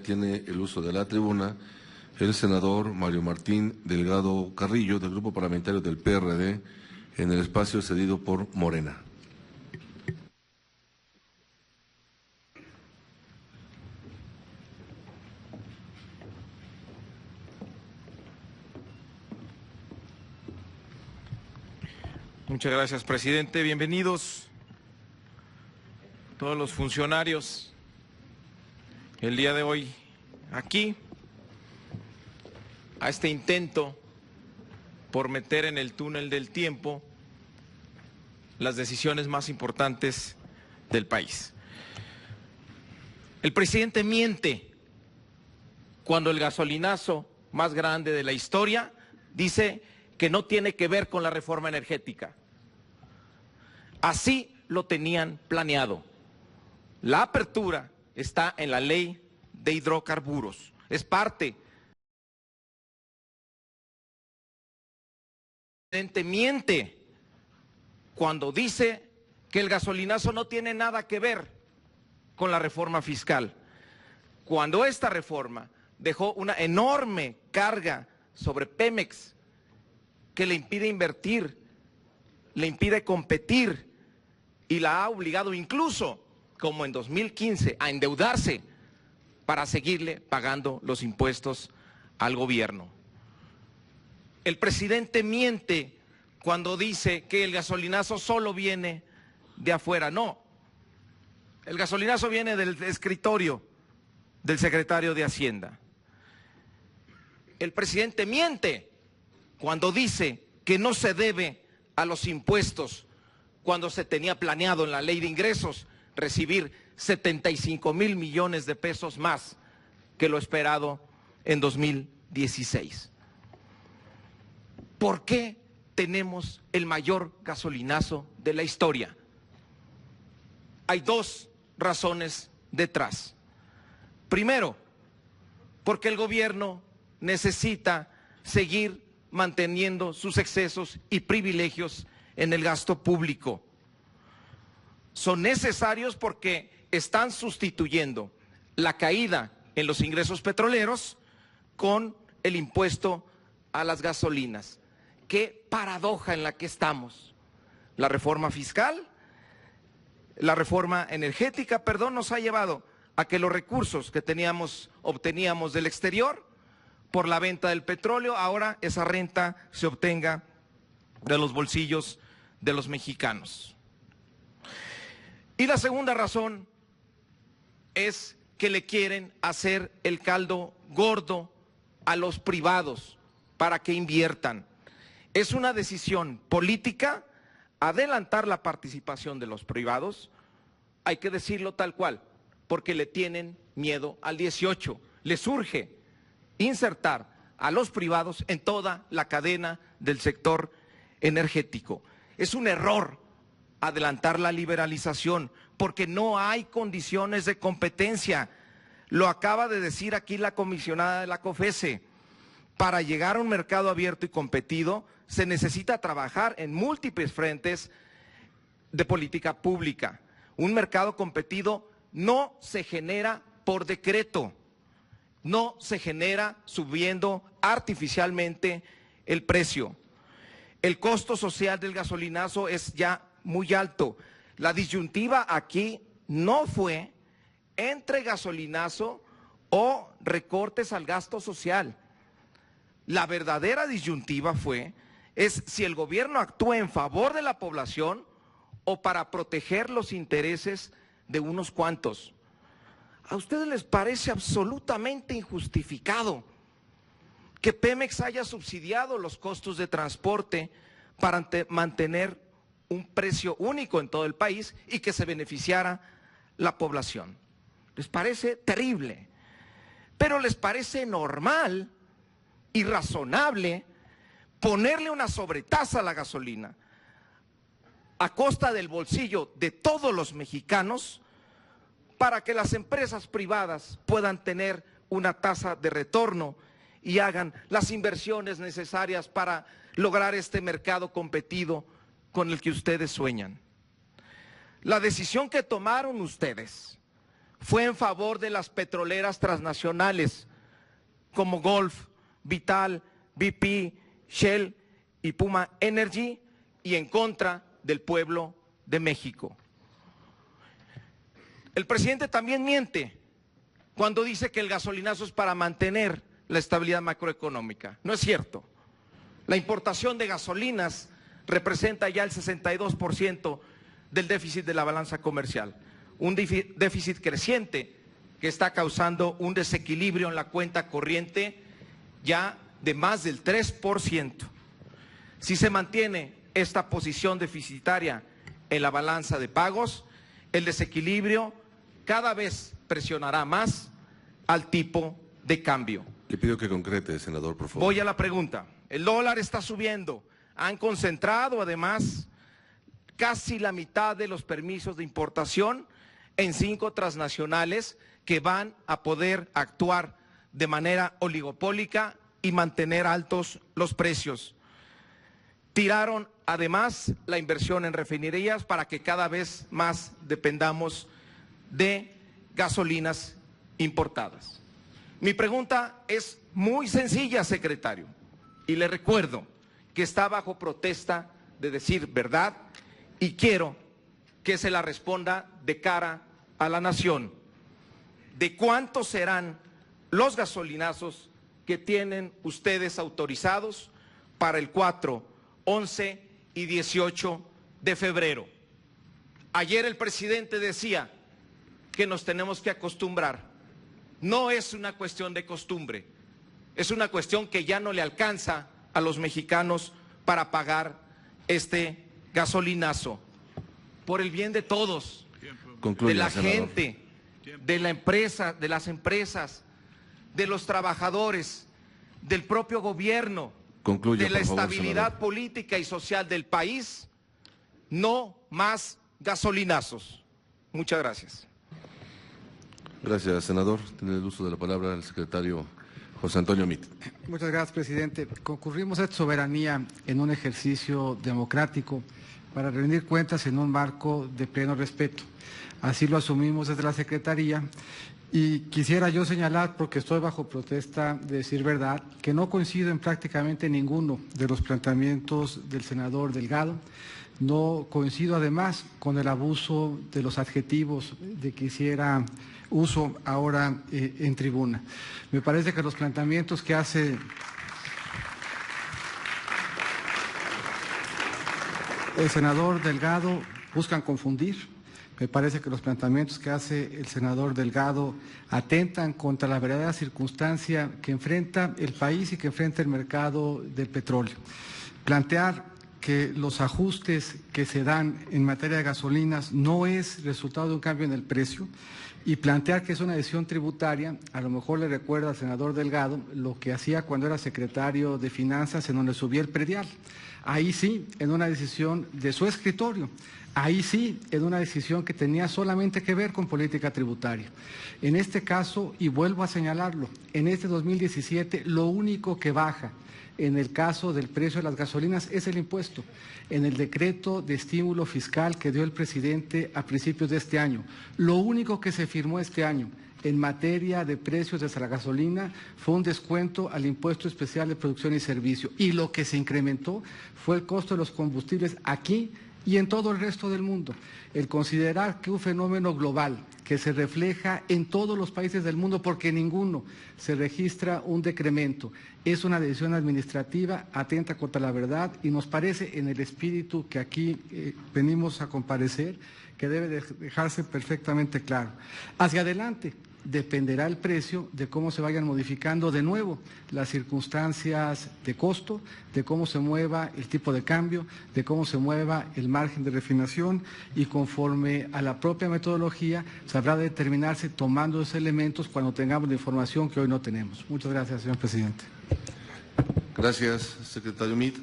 tiene el uso de la tribuna el senador Mario Martín Delgado Carrillo, del Grupo Parlamentario del PRD, en el espacio cedido por Morena. Muchas gracias, presidente. Bienvenidos todos los funcionarios el día de hoy aquí a este intento por meter en el túnel del tiempo las decisiones más importantes del país. El presidente miente cuando el gasolinazo más grande de la historia dice que no tiene que ver con la reforma energética. Así lo tenían planeado. La apertura está en la ley de hidrocarburos. Es parte. El presidente miente cuando dice que el gasolinazo no tiene nada que ver con la reforma fiscal. Cuando esta reforma dejó una enorme carga sobre Pemex que le impide invertir, le impide competir y la ha obligado incluso, como en 2015, a endeudarse para seguirle pagando los impuestos al gobierno. El presidente miente cuando dice que el gasolinazo solo viene de afuera. No, el gasolinazo viene del escritorio del secretario de Hacienda. El presidente miente cuando dice que no se debe a los impuestos, cuando se tenía planeado en la ley de ingresos recibir 75,000 millones de pesos más que lo esperado en 2016. ¿Por qué tenemos el mayor gasolinazo de la historia? Hay dos razones detrás. Primero, porque el gobierno necesita seguir manteniendo sus excesos y privilegios en el gasto público. Son necesarios porque están sustituyendo la caída en los ingresos petroleros con el impuesto a las gasolinas. Qué paradoja en la que estamos. La reforma fiscal, la reforma energética, nos ha llevado a que los recursos que obteníamos del exterior por la venta del petróleo, ahora esa renta se obtenga de los bolsillos de los mexicanos. Y la segunda razón es que le quieren hacer el caldo gordo a los privados para que inviertan. Es una decisión política adelantar la participación de los privados, hay que decirlo tal cual, porque le tienen miedo al 18, les urge insertar a los privados en toda la cadena del sector energético. Es un error adelantar la liberalización porque no hay condiciones de competencia. Lo acaba de decir aquí la comisionada de la COFECE. Para llegar a un mercado abierto y competido se necesita trabajar en múltiples frentes de política pública. Un mercado competido no se genera por decreto, no se genera subiendo artificialmente el precio. El costo social del gasolinazo es ya muy alto. La disyuntiva aquí no fue entre gasolinazo o recortes al gasto social. La verdadera disyuntiva es si el gobierno actúa en favor de la población o para proteger los intereses de unos cuantos. ¿A ustedes les parece absolutamente injustificado que Pemex haya subsidiado los costos de transporte para mantener un precio único en todo el país y que se beneficiara la población? Les parece terrible, pero les parece normal y razonable ponerle una sobretasa a la gasolina a costa del bolsillo de todos los mexicanos para que las empresas privadas puedan tener una tasa de retorno y hagan las inversiones necesarias para lograr este mercado competido con el que ustedes sueñan. La decisión que tomaron ustedes fue en favor de las petroleras transnacionales como Gulf, Vital, BP, Shell y Puma Energy y en contra del pueblo de México. El presidente también miente cuando dice que el gasolinazo es para mantener la estabilidad macroeconómica. No es cierto. La importación de gasolinas representa ya el 62% del déficit de la balanza comercial. Un déficit creciente que está causando un desequilibrio en la cuenta corriente ya de más del 3%. Si se mantiene esta posición deficitaria en la balanza de pagos, el desequilibrio cada vez presionará más al tipo de cambio. Le pido que concrete, senador, por favor. Voy a la pregunta. El dólar está subiendo. Han concentrado además casi la mitad de los permisos de importación en 5 transnacionales que van a poder actuar de manera oligopólica y mantener altos los precios. Tiraron además la inversión en refinerías para que cada vez más dependamos de gasolinas importadas. Mi pregunta es muy sencilla, secretario, y le recuerdo que está bajo protesta de decir verdad y quiero que se la responda de cara a la nación. ¿De cuántos serán los gasolinazos que tienen ustedes autorizados para el 4, 11 y 18 de febrero? Ayer el presidente decía que nos tenemos que acostumbrar. No es una cuestión de costumbre, es una cuestión que ya no le alcanza a los mexicanos para pagar este gasolinazo. Por el bien de todos, Concluya, de la senador. gente, de la empresa, de las empresas, de los trabajadores, del propio gobierno, Concluya, de la por favor, estabilidad senador. política y social del país, no más gasolinazos. Muchas gracias. Gracias, senador. Tiene el uso de la palabra el secretario José Antonio Meade. Muchas gracias, presidente. Concurrimos a esta soberanía en un ejercicio democrático para rendir cuentas en un marco de pleno respeto. Así lo asumimos desde la Secretaría y quisiera yo señalar, porque estoy bajo protesta de decir verdad, que no coincido en prácticamente ninguno de los planteamientos del senador Delgado. No coincido además con el abuso de los adjetivos de que hiciera uso ahora en tribuna. Me parece que los planteamientos que hace el senador Delgado buscan confundir. Me parece que los planteamientos que hace el senador Delgado atentan contra la verdadera circunstancia que enfrenta el país y que enfrenta el mercado del petróleo. Plantear que los ajustes que se dan en materia de gasolinas no es resultado de un cambio en el precio y plantear que es una decisión tributaria, a lo mejor le recuerda al senador Delgado lo que hacía cuando era secretario de Finanzas en donde subía el predial. Ahí sí, en una decisión de su escritorio. Ahí sí, en una decisión que tenía solamente que ver con política tributaria. En este caso, y vuelvo a señalarlo, en este 2017 lo único que baja en el caso del precio de las gasolinas es el impuesto. En el decreto de estímulo fiscal que dio el presidente a principios de este año, lo único que se firmó este año en materia de precios de la gasolina fue un descuento al impuesto especial de producción y servicio. Y lo que se incrementó fue el costo de los combustibles aquí y en todo el resto del mundo. El considerar que un fenómeno global que se refleja en todos los países del mundo, porque en ninguno se registra un decremento, es una decisión administrativa, atenta contra la verdad y nos parece en el espíritu que aquí venimos a comparecer, que debe dejarse perfectamente claro. Hacia adelante dependerá el precio de cómo se vayan modificando de nuevo las circunstancias de costo, de cómo se mueva el tipo de cambio, de cómo se mueva el margen de refinación y conforme a la propia metodología sabrá determinarse tomando esos elementos cuando tengamos la información que hoy no tenemos. Muchas gracias, señor presidente. Gracias, secretario Meade.